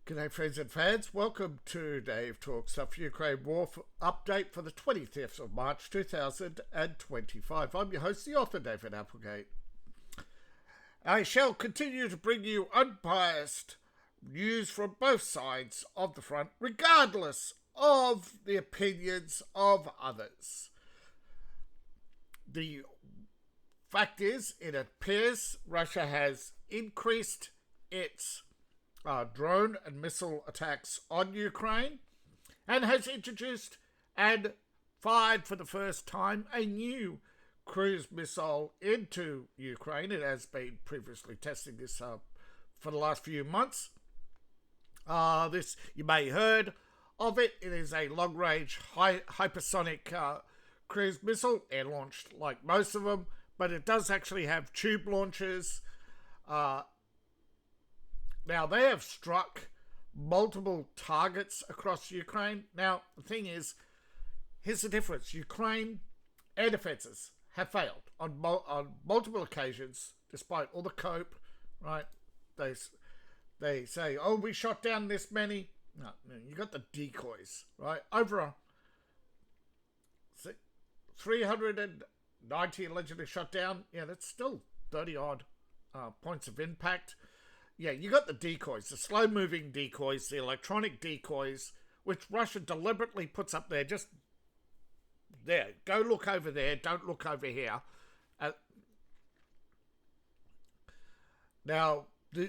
G'day friends and fans, welcome to Dave Talks Stuff Ukraine War update for the 25th of March 2025. I'm your host, the author David Applegate. I shall continue to bring you unbiased news from both sides of the front, regardless of the opinions of others. The fact is, it appears Russia has increased its drone and missile attacks on Ukraine and has introduced and fired for the first time a new cruise missile into Ukraine. It has been previously testing this for the last few months. This, you may have heard of it. It is a long-range hypersonic cruise missile, air-launched like most of them, but it does actually have tube launchers. Now, they have struck multiple targets across Ukraine. Now, the thing is, here's the difference. Ukraine air defenses have failed on multiple occasions, despite all the cope, right? They say, oh, we shot down this many. No, you got the decoys, right? Over 390 allegedly shot down. Yeah, that's still 30-odd points of impact. Yeah, you got the decoys, the slow-moving decoys, the electronic decoys, which Russia deliberately puts up there. Just there. Go look over there. Don't look over here. Now,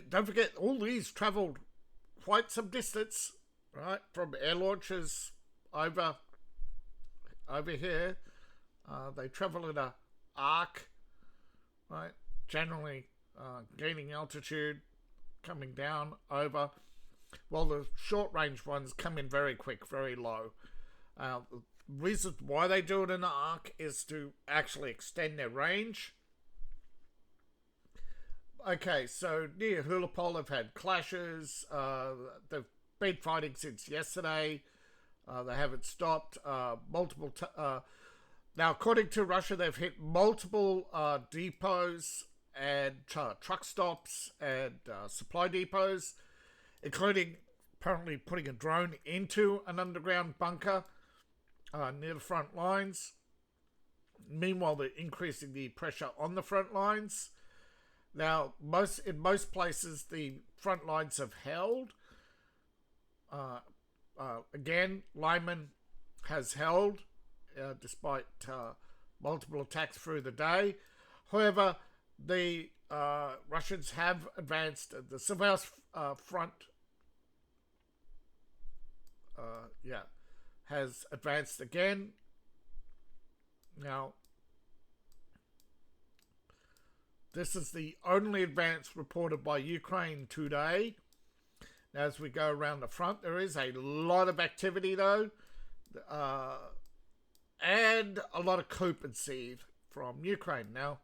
don't forget, all these travelled quite some distance, right, from air launches over here. They travel in an arc, right, generally gaining altitude, coming down over, while the short-range ones come in very quick, very low. The reason why they do it in an arc is to actually extend their range. Okay, so near Hulapol they've had clashes. They've been fighting since yesterday. They haven't stopped. Now, according to Russia, they've hit multiple depots and truck stops and supply depots, including apparently putting a drone into an underground bunker near the front lines. Meanwhile, they're increasing the pressure on the front lines. Now, in most places, the front lines have held. Again, Lyman has held despite multiple attacks through the day. However, the Russians have advanced. The Seversk front has advanced again. Now, this is the only advance reported by Ukraine today. Now, as we go around the front, there is a lot of activity, though, and a lot of coup and sieve from Ukraine. Now,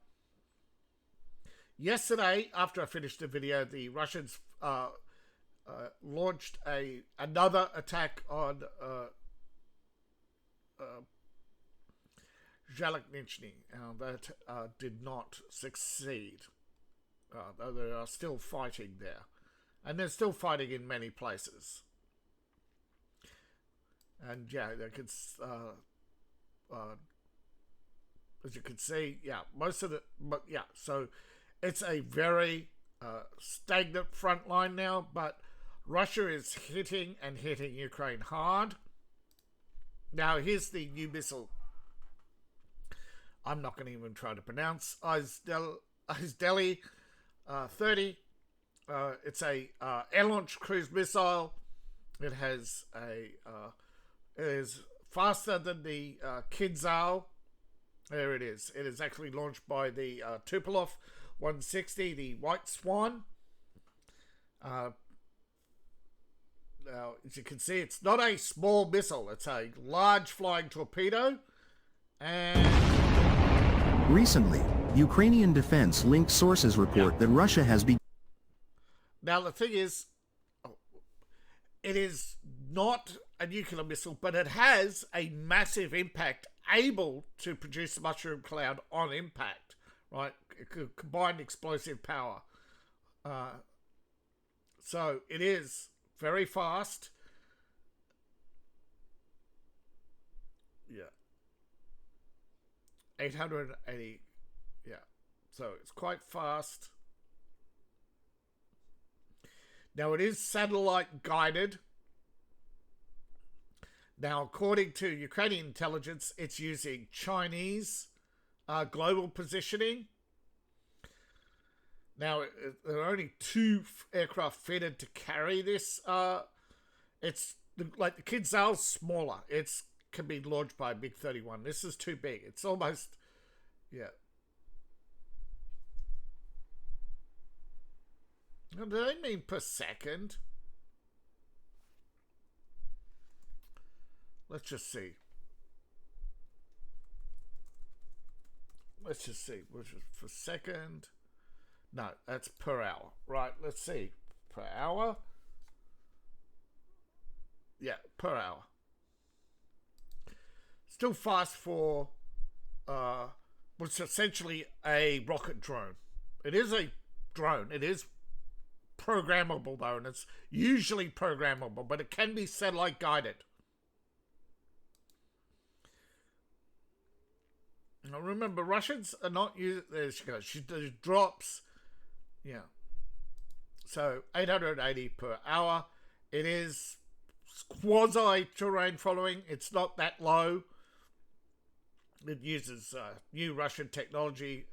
yesterday, after I finished the video, the Russians launched another attack on Zhalaknichny. That did not succeed, though they are still fighting there. And they're still fighting in many places. And yeah, they could, as you can see, yeah, most of so it's a very stagnant front line now, but Russia is hitting Ukraine hard. Now, here's the new missile. I'm not going to even try to pronounce. Izdeli 30. It's a air-launched cruise missile. It is faster than the Kinzhal. There it is. It is actually launched by the Tupolev 160, the White Swan. Now, as you can see, it's not a small missile. It's a large flying torpedo. And recently, Ukrainian defense-linked sources report that Russia has begun. Now, the thing is, it is not a nuclear missile, but it has a massive impact, able to produce a mushroom cloud on impact, right? Combined explosive power. So it is very fast. Yeah. 880. Yeah. So it's quite fast. Now it is satellite guided. Now, according to Ukrainian intelligence, it's using Chinese global positioning. Now, there are only 2 aircraft fitted to carry this. It's like the Kinzhal's smaller. It can be launched by a Big 31. This is too big. It's almost, yeah. Do they mean per second? Let's just see. Which is for second. No, that's per hour. Right, let's see. Per hour? Yeah, per hour. Still fast for what's essentially a rocket drone. It is a drone. It is programmable though, and it's usually programmable, but it can be satellite guided. Now remember, Russians are not using. There she goes. She drops. Yeah. So 880 per hour. It is quasi terrain following. It's not that low. It uses new Russian technology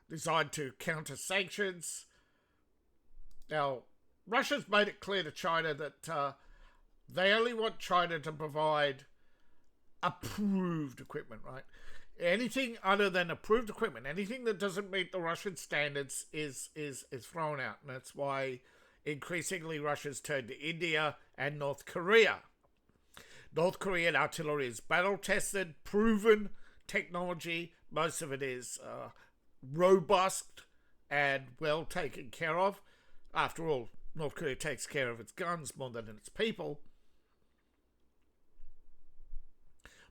designed to counter sanctions. Now, Russia's made it clear to China that they only want China to provide approved equipment, right? Anything other than approved equipment, anything that doesn't meet the Russian standards is thrown out. And that's why increasingly Russia's turned to India and North Korea. North Korean artillery is battle-tested, proven technology. Most of it is robust and well taken care of. After all, North Korea takes care of its guns more than its people.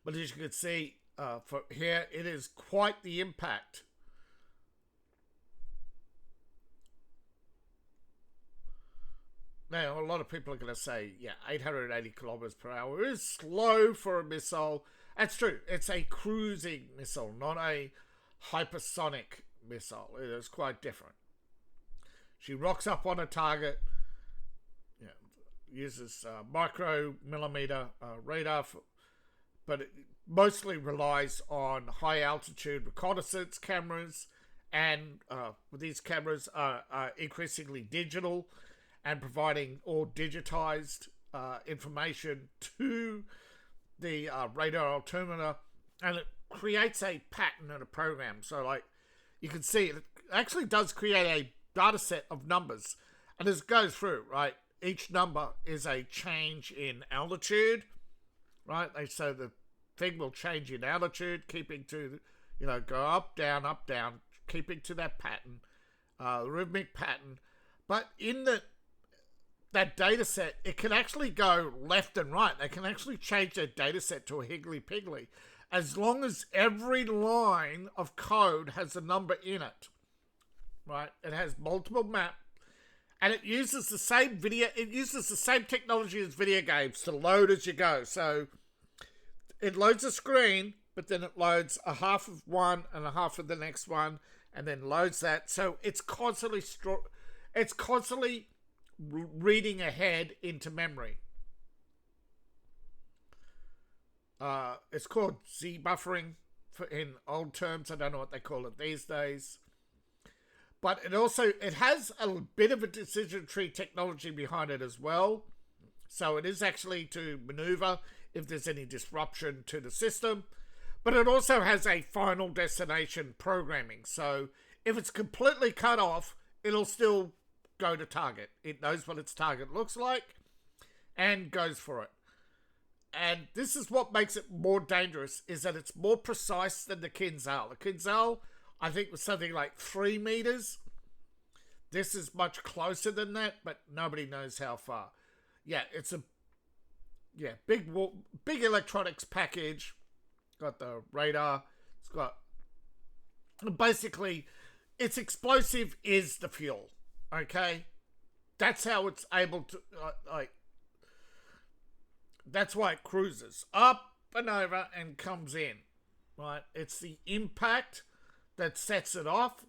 But as you can see for here, it is quite the impact. Now, a lot of people are going to say, yeah, 880 kilometers per hour is slow for a missile. That's true. It's a cruising missile, not a hypersonic missile. It is quite different. She rocks up on a target, uses micro-millimeter radar, but it mostly relies on high-altitude reconnaissance cameras, and these cameras are increasingly digital and providing all digitized information to the radar altimeter, and it creates a pattern and a program. So, like, you can see it actually does create a data set of numbers, and as it goes through, right, each number is a change in altitude, right? So the thing will change in altitude, keeping to, go up, down, keeping to that pattern, rhythmic pattern. But in that data set, it can actually go left and right. They can actually change their data set to a higgly-piggly, as long as every line of code has a number in it. Right? It has multiple maps, and it uses the same technology as video games to load as you go. So it loads a screen, but then it loads a half of one and a half of the next one, and then loads that. So it's constantly reading ahead into memory. It's called Z buffering in old terms. I don't know what they call it these days. But it has a bit of a decision tree technology behind it as well. So it is actually to maneuver if there's any disruption to the system. But it also has a final destination programming. So if it's completely cut off, it'll still go to target. It knows what its target looks like and goes for it. And this is what makes it more dangerous, is that it's more precise than the Kinzhal. The Kinzhal, I think, was something like 3 meters. This is much closer than that, but nobody knows how far. Yeah, it's a big electronics package. Got the radar. It's got, basically, its explosive is the fuel. Okay, That's how it's able to, that's why it cruises up and over and comes in, right? It's the impact that sets it off.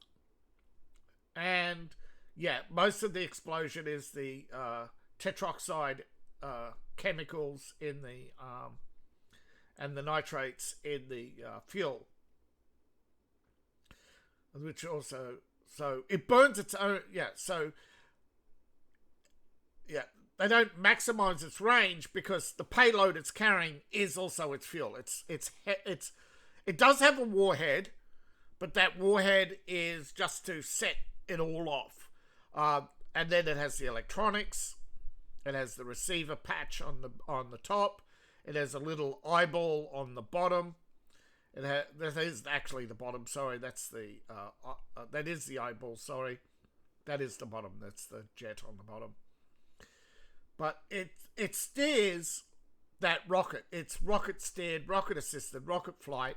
And yeah, most of the explosion is the tetroxide chemicals in the and the nitrates in the fuel, which also, so it burns its own. They don't maximize its range because the payload it's carrying is also its fuel. It does have a warhead, but that warhead is just to set it all off. And then it has the electronics. It has the receiver patch on the top. It has a little eyeball on the bottom. That is actually the bottom. Sorry, that's that is the eyeball. Sorry, that is the bottom. That's the jet on the bottom. But it steers that rocket. It's rocket steered, rocket assisted, rocket flight.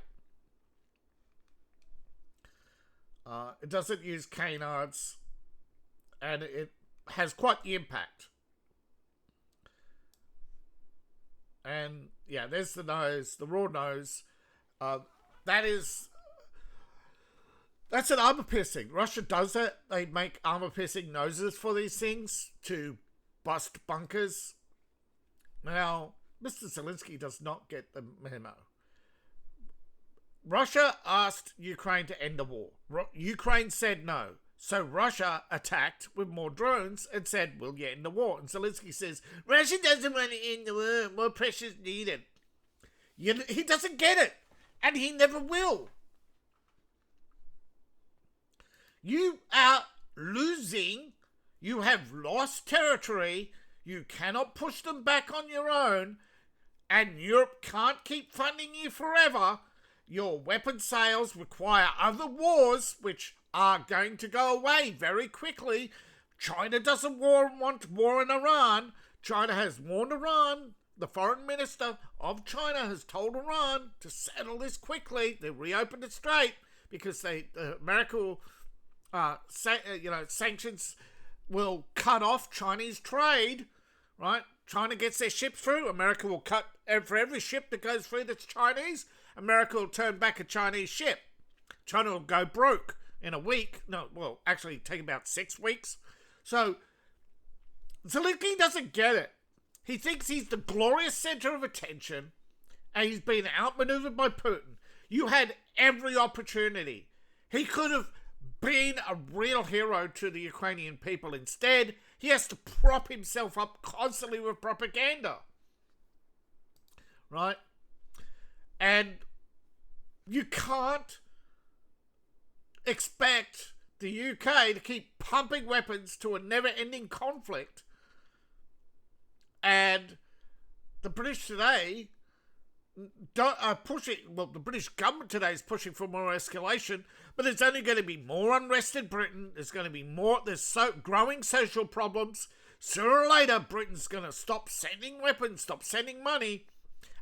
It doesn't use canards, and it has quite the impact. And yeah, there's the nose, the raw nose. That's an armor piercing. Russia does it. They make armor piercing noses for these things to bust bunkers. Now, Mr. Zelensky does not get the memo. Russia asked Ukraine to end the war. Ukraine said no. So Russia attacked with more drones and said, we'll get in the war. And Zelensky says, Russia doesn't want to end the war. More pressure's needed. He doesn't get it. And he never will. You are losing. You have lost territory. You cannot push them back on your own. And Europe can't keep funding you forever. Your weapon sales require other wars, which are going to go away very quickly. China doesn't want war in Iran. China has warned Iran. The foreign minister of China has told Iran to settle this quickly. They reopened the strait because America will, sanctions will cut off Chinese trade, right? China gets their ships through. America will cut for every ship that goes through that's Chinese. America will turn back a Chinese ship. China will go broke in a week. No, well, actually take about 6 weeks. So Zelensky doesn't get it. He thinks he's the glorious center of attention and he's been outmaneuvered by Putin. You had every opportunity. He could have been a real hero to the Ukrainian people. Instead, he has to prop himself up constantly with propaganda. Right? And you can't expect the UK to keep pumping weapons to a never-ending conflict. And the British today are pushing, well, the British government today is pushing for more escalation, but there's only going to be more unrest in Britain. There's going to be more, growing social problems. Sooner or later, Britain's going to stop sending weapons, stop sending money,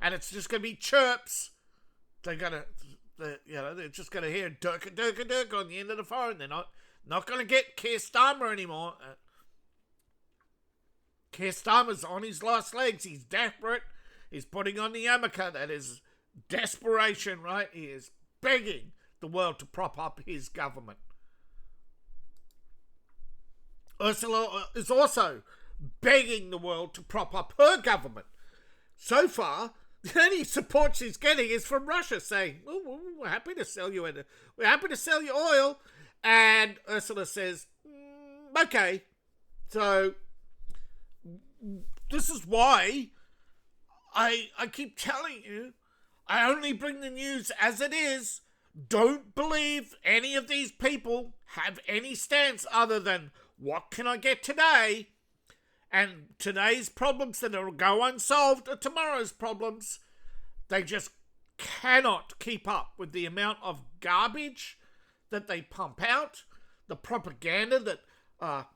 and it's just going to be chirps. They're just going to hear Dirk on the end of the phone. They're not going to get Keir Starmer anymore. Keir Starmer's on his last legs. He's desperate. He's putting on the yarmulke. That is desperation, right? He is begging the world to prop up his government. Ursula is also begging the world to prop up her government. So far, the only support she's getting is from Russia, saying, "Oh, we're happy to sell you we're happy to sell you oil," and Ursula says, "Okay." So this is why I keep telling you, I only bring the news as it is. Don't believe any of these people have any stance other than what can I get today? And today's problems that will go unsolved are tomorrow's problems. They just cannot keep up with the amount of garbage that they pump out, the propaganda that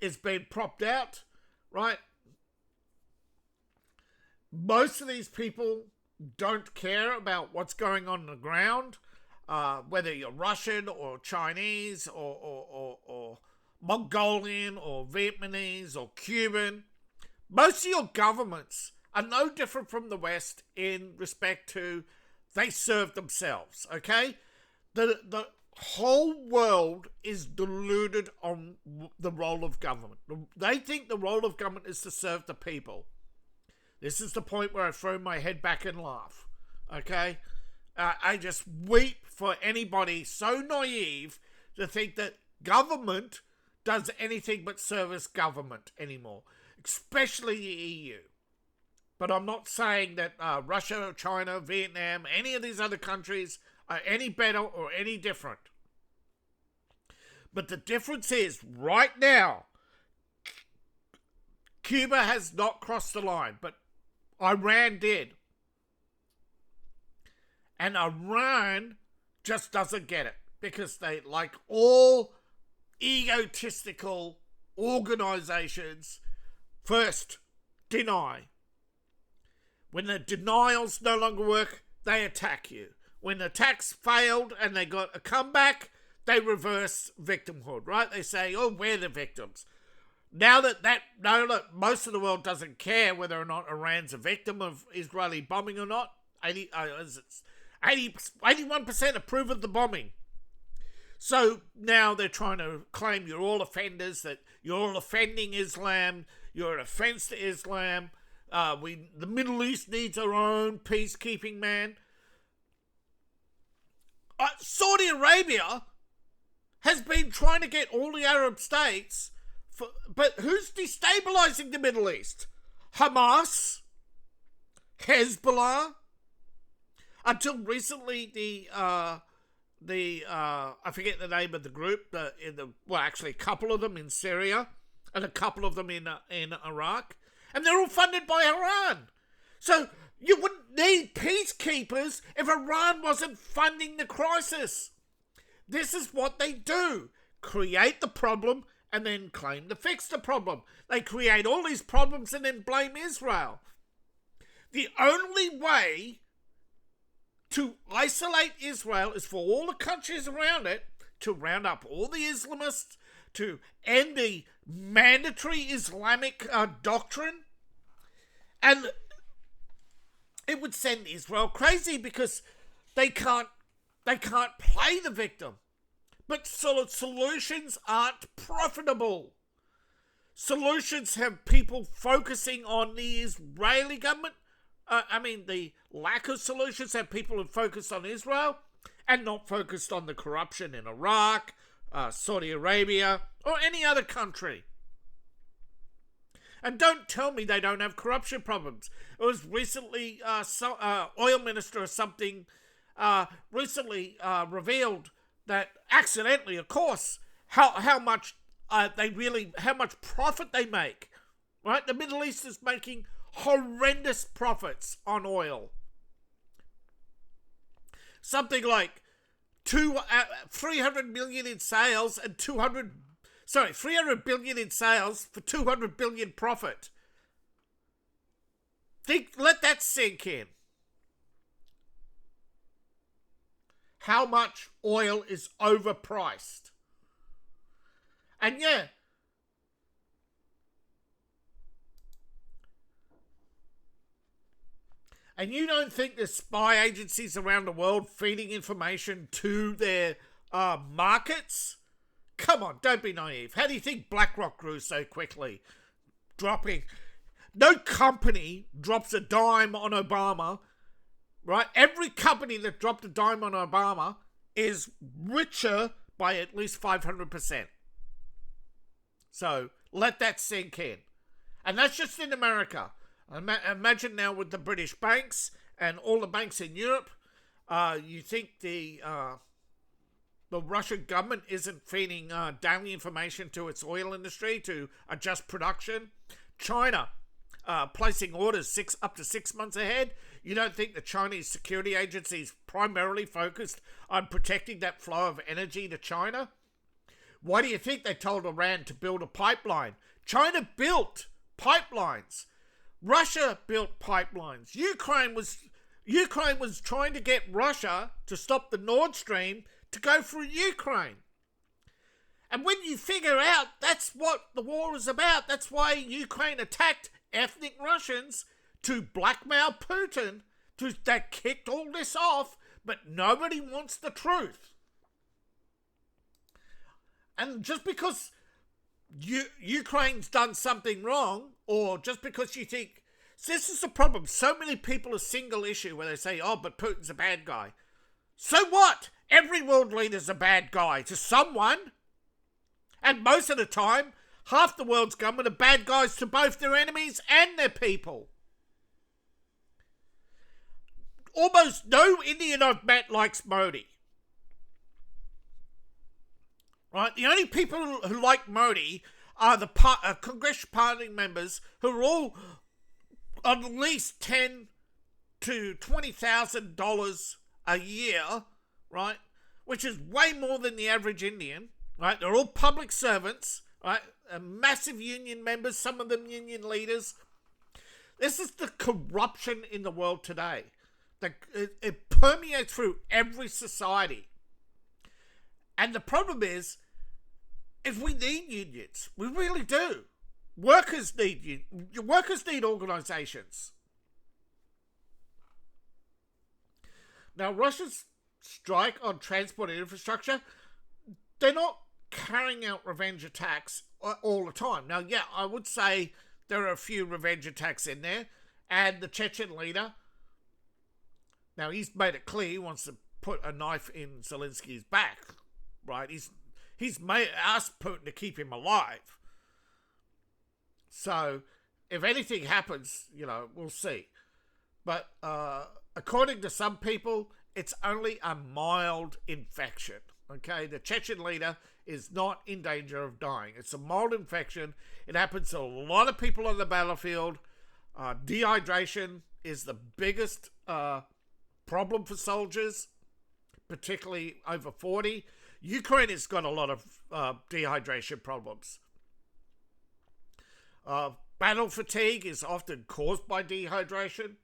is being propped out, right? Most of these people don't care about what's going on the ground, whether you're Russian or Chinese or Mongolian or Vietnamese or Cuban, most of your governments are no different from the West in respect to they serve themselves, okay? The whole world is deluded on the role of government. They think the role of government is to serve the people. This is the point where I throw my head back and laugh, okay? I just weep for anybody so naive to think that government does anything but service government anymore, especially the EU. But I'm not saying that Russia, China, Vietnam, any of these other countries are any better or any different. But the difference is, right now, Cuba has not crossed the line, but Iran did. And Iran just doesn't get it, because they, like all egotistical organizations, first deny. When the denials no longer work, they attack you. When the attacks failed and they got a comeback, they reverse victimhood, right? They say, oh, we're the victims. Now that most of the world doesn't care whether or not Iran's a victim of Israeli bombing or not, 81% approve of the bombing. So now they're trying to claim you're all offenders, that you're all offending Islam, you're an offense to Islam. The Middle East needs our own peacekeeping man. Saudi Arabia has been trying to get all the Arab states, but who's destabilizing the Middle East? Hamas? Hezbollah? Until recently, I forget the name of the group, actually a couple of them in Syria and a couple of them in Iraq. And they're all funded by Iran. So you wouldn't need peacekeepers if Iran wasn't funding the crisis. This is what they do. Create the problem and then claim to fix the problem. They create all these problems and then blame Israel. The only way to isolate Israel is for all the countries around it to round up all the Islamists, to end the mandatory Islamic doctrine. And it would send Israel crazy because they can't play the victim. But solutions aren't profitable. Solutions have people focusing on the Israeli government. The lack of solutions have people who focus on Israel and not focused on the corruption in Iraq, Saudi Arabia, or any other country. And don't tell me they don't have corruption problems. It was recently, oil minister or something recently revealed that accidentally, of course, how much profit they make. Right? The Middle East is making horrendous profits on oil. Something like 300 million in sales and 300 billion in sales for 200 billion profit. Let that sink in. How much oil is overpriced. And yeah, and you don't think there's spy agencies around the world feeding information to their markets? Come on, don't be naive. How do you think BlackRock grew so quickly? No company drops a dime on Obama, right? Every company that dropped a dime on Obama is richer by at least 500%. So let that sink in. And that's just in America. Imagine now with the British banks and all the banks in Europe, you think the Russian government isn't feeding daily information to its oil industry to adjust production. China placing orders up to 6 months ahead. You don't think the Chinese security agency is primarily focused on protecting that flow of energy to China? Why do you think they told Iran to build a pipeline? China built pipelines. Russia built pipelines. Ukraine was trying to get Russia to stop the Nord Stream to go through Ukraine. And when you figure out that's what the war is about, that's why Ukraine attacked ethnic Russians to blackmail Putin, that kicked all this off, but nobody wants the truth. And just because Ukraine's done something wrong, or just because you think, this is the problem. So many people are single issue where they say, oh, but Putin's a bad guy. So what? Every world leader's a bad guy to someone. And most of the time, half the world's government are bad guys to both their enemies and their people. Almost no Indian I've met likes Modi. Right? The only people who like Modi are the Congress party members who are all on at least $10,000 to $20,000 a year, right? Which is way more than the average Indian, right? They're all public servants, right? Massive union members, some of them union leaders. This is the corruption in the world today. It permeates through every society. And the problem is we need unions. We really do. Workers need organisations. Now, Russia's strike on transport and infrastructure, they're not carrying out revenge attacks all the time. Now, yeah, I would say there are a few revenge attacks in there, and the Chechen leader, now he's made it clear he wants to put a knife in Zelensky's back, right? He's asked Putin to keep him alive. So, if anything happens, we'll see. But according to some people, it's only a mild infection. Okay, the Chechen leader is not in danger of dying. It's a mild infection. It happens to a lot of people on the battlefield. Dehydration is the biggest problem for soldiers, particularly over 40. Ukraine has got a lot of dehydration problems. Battle fatigue is often caused by dehydration.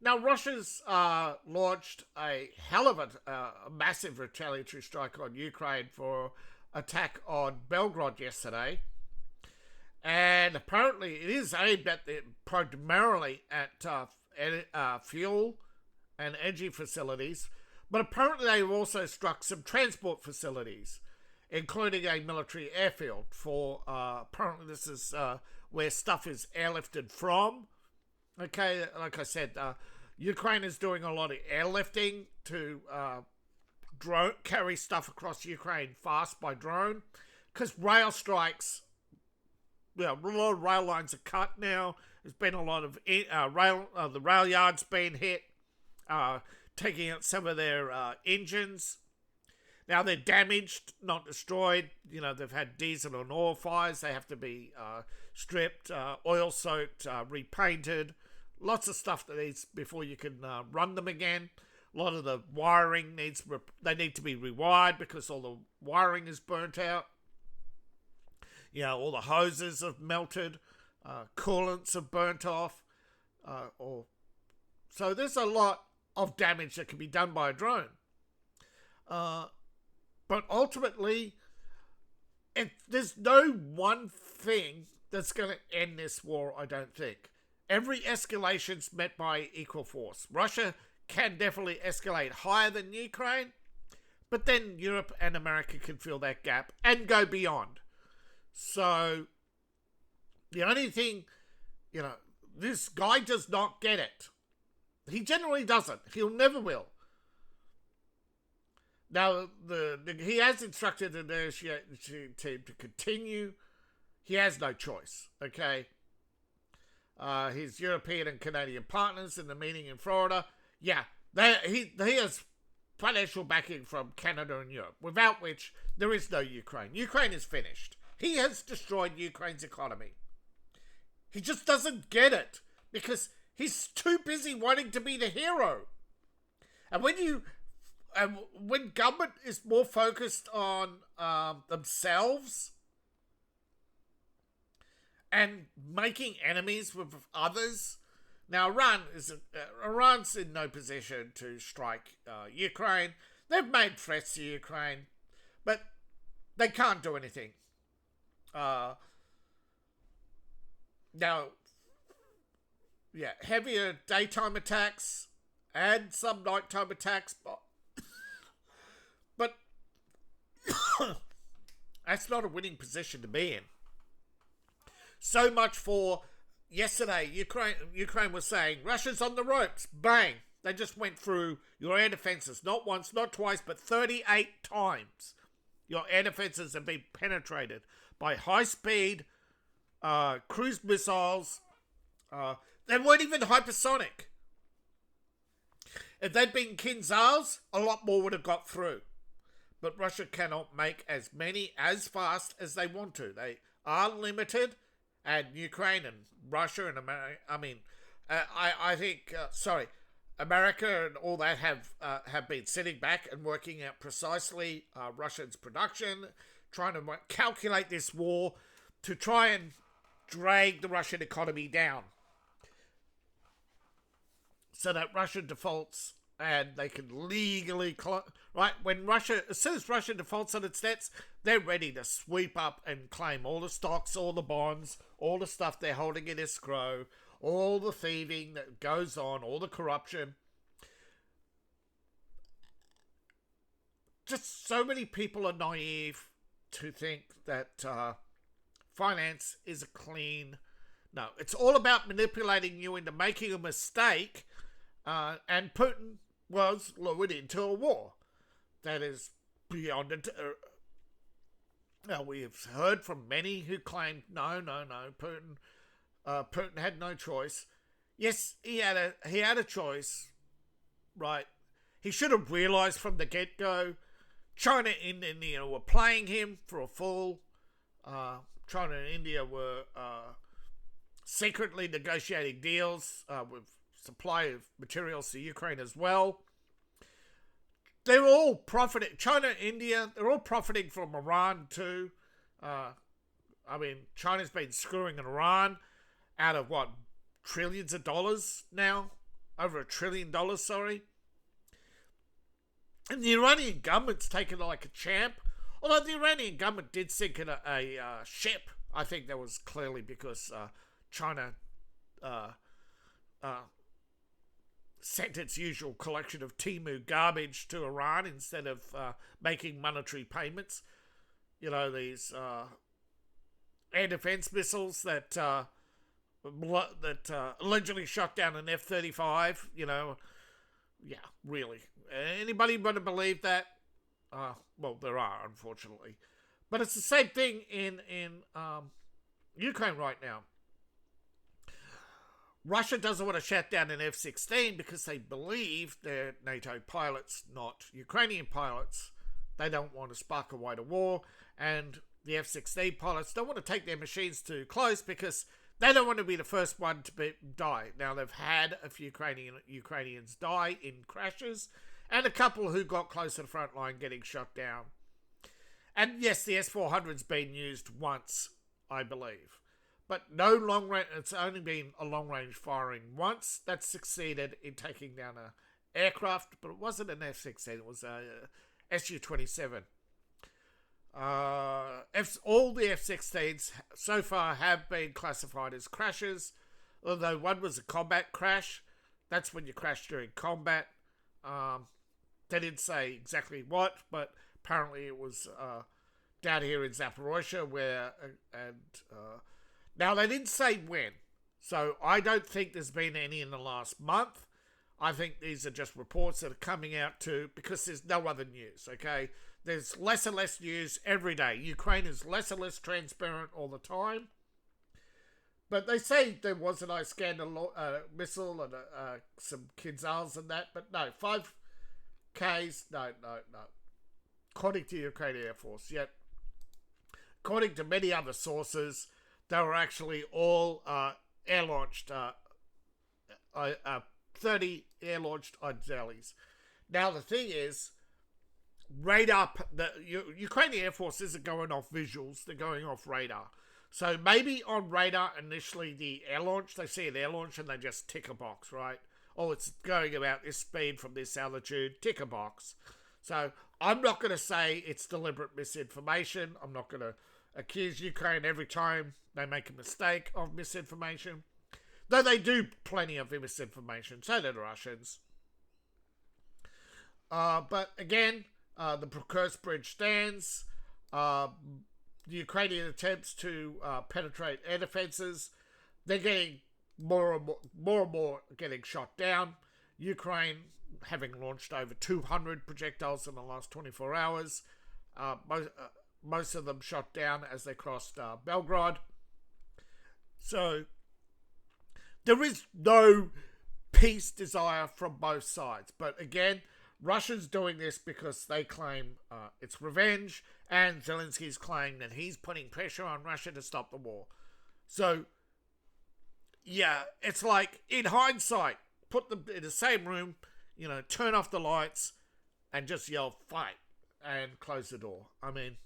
Now, Russia's launched a hell of a massive retaliatory strike on Ukraine for attack on Belgorod yesterday. And apparently it is aimed at primarily at fuel and energy facilities. But apparently they've also struck some transport facilities, including a military airfield for, apparently this is where stuff is airlifted from. Okay, like I said, Ukraine is doing a lot of airlifting to carry stuff across Ukraine fast by drone, because rail strikes, a lot of rail lines are cut now. There's been a lot of the rail yards being hit, taking out some of their engines. Now they're damaged, not destroyed. They've had diesel and oil fires. They have to be stripped, oil-soaked, repainted. Lots of stuff that needs before you can run them again. A lot of the wiring need to be rewired because all the wiring is burnt out. All the hoses have melted, coolants have burnt off. So there's a lot of damage that can be done by a drone. But ultimately, there's no one thing that's going to end this war, I don't think. Every escalation's met by equal force. Russia can definitely escalate higher than Ukraine, but then Europe and America can fill that gap and go beyond. So, the only thing, this guy does not get it. He generally doesn't. He'll never will. Now, he has instructed the negotiating team to continue. He has no choice, okay? His European and Canadian partners in the meeting in Florida, he has financial backing from Canada and Europe, without which there is no Ukraine. Ukraine is finished. He has destroyed Ukraine's economy. He just doesn't get it because he's too busy wanting to be the hero. And when government is more focused on themselves and making enemies with others. Now, Iran's in no position to strike Ukraine. They've made threats to Ukraine, but they can't do anything. Now, yeah, heavier daytime attacks and some nighttime attacks, but that's not a winning position to be in. So much for yesterday. Ukraine was saying Russia's on the ropes. Bang! They just went through your air defenses, not once, not twice, but 38 times. Your air defenses have been penetrated by high-speed cruise missiles. They weren't even hypersonic. If they'd been Kinzhals, a lot more would have got through. But Russia cannot make as many as fast as they want to. They are limited, and Ukraine and Russia and America, I think, America and all that have been sitting back and working out precisely Russia's production, trying to calculate this war to try and drag the Russian economy down so that Russia defaults and they can legally, right? As soon as Russia defaults on its debts, they're ready to sweep up and claim all the stocks, all the bonds, all the stuff they're holding in escrow, all the thieving that goes on, all the corruption. Just so many people are naive to think that finance is a clean... No, it's all about manipulating you into making a mistake, and Putin was lured into a war. That is beyond it. We have heard from many who claimed, no, Putin had no choice. Yes, he had a choice, right? He should have realised from the get-go China and India were playing him for a fool. China and India were secretly negotiating deals with supply of materials to Ukraine as well. They're all profiting. China and India, they're all profiting from Iran too. China's been screwing Iran out of what, trillions of dollars now? Over $1 trillion, sorry. And the Iranian government's taken it like a champ. Although the Iranian government did sink in a ship. I think that was clearly because China sent its usual collection of Timu garbage to Iran instead of making monetary payments. You know, these air defense missiles that allegedly shot down an F-35, you know. Yeah, really. Anybody want to believe that? Well, there are, unfortunately. But it's the same thing in Ukraine right now. Russia doesn't want to shut down an F-16 because they believe they're NATO pilots, not Ukrainian pilots. They don't want to spark a wider war. And the F-16 pilots don't want to take their machines too close because they don't want to be the first one to die. Now, they've had a few Ukrainians die in crashes and a couple who got close to the front line getting shot down. And yes, the S-400's been used once, I believe. But no long range, it's only been a long range firing once that succeeded in taking down an aircraft, but it wasn't an F-16, it was a Su-27. All the F-16s so far have been classified as crashes, although one was a combat crash. That's when you crash during combat. They didn't say exactly what, but apparently it was down here in Zaporozhye where... Now, they didn't say when, so I don't think there's been any in the last month. I think these are just reports that are coming out too, because there's no other news, okay? There's less and less news every day. Ukraine is less and less transparent all the time. But they say there was an Iskander missile and some Kinzhals and that, but no, 5Ks, no. According to the Ukrainian Air Force, yet according to many other sources, they were actually all air-launched, 30 air-launched Odzelis. Now, the thing is, radar, the Ukrainian Air Force isn't going off visuals, they're going off radar. So maybe on radar, initially the air launch, they see an air launch and they just tick a box, right? Oh, it's going about this speed from this altitude, tick a box. So I'm not going to say it's deliberate misinformation. I'm not going to accuse Ukraine every time they make a mistake of misinformation. Though they do plenty of misinformation. So do the Russians. But again, the Kursk bridge stands. The Ukrainian attempts to penetrate air defenses, they're getting more and more getting shot down. Ukraine having launched over 200 projectiles in the last 24 hours. Most of them shot down as they crossed Belgrade. So there is no peace desire from both sides. But again, Russia's doing this because they claim it's revenge, and Zelensky's claiming that he's putting pressure on Russia to stop the war. So, yeah, it's like, in hindsight, put them in the same room, turn off the lights and just yell, fight, and close the door. I mean,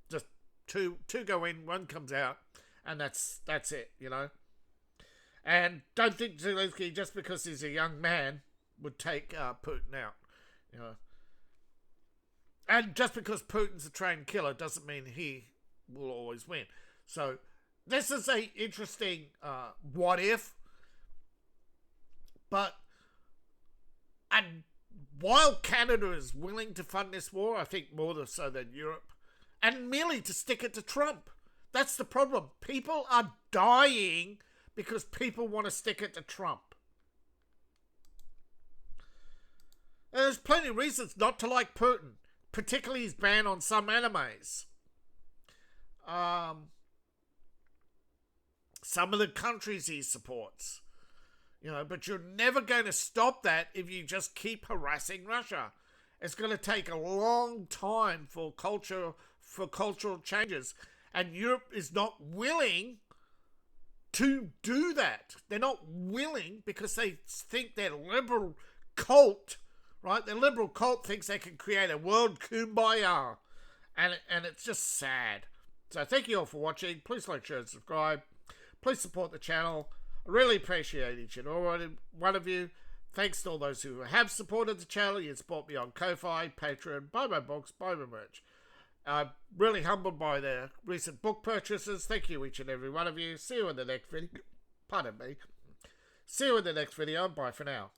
just two go in, one comes out, and that's it, And don't think Zelensky, just because he's a young man, would take Putin out. And just because Putin's a trained killer doesn't mean he will always win. So this is a interesting what if. But and while Canada is willing to fund this war, I think more so than Europe, and merely to stick it to Trump. That's the problem. People are dying because people want to stick it to Trump. And there's plenty of reasons not to like Putin, particularly his ban on some animes. Some of the countries he supports. But you're never going to stop that if you just keep harassing Russia. It's going to take a long time for cultural changes. And Europe is not willing to do that. They're not willing because they think their liberal cult, right? The liberal cult thinks they can create a world kumbaya. And it's just sad. So thank you all for watching. Please like, share, and subscribe. Please support the channel. I really appreciate each and every one of you. Thanks to all those who have supported the channel. You support me on Ko-Fi, Patreon, buy my books, buy my merch. I'm really humbled by their recent book purchases. Thank you, each and every one of you. See you in the next video. Pardon me. See you in the next video. Bye for now.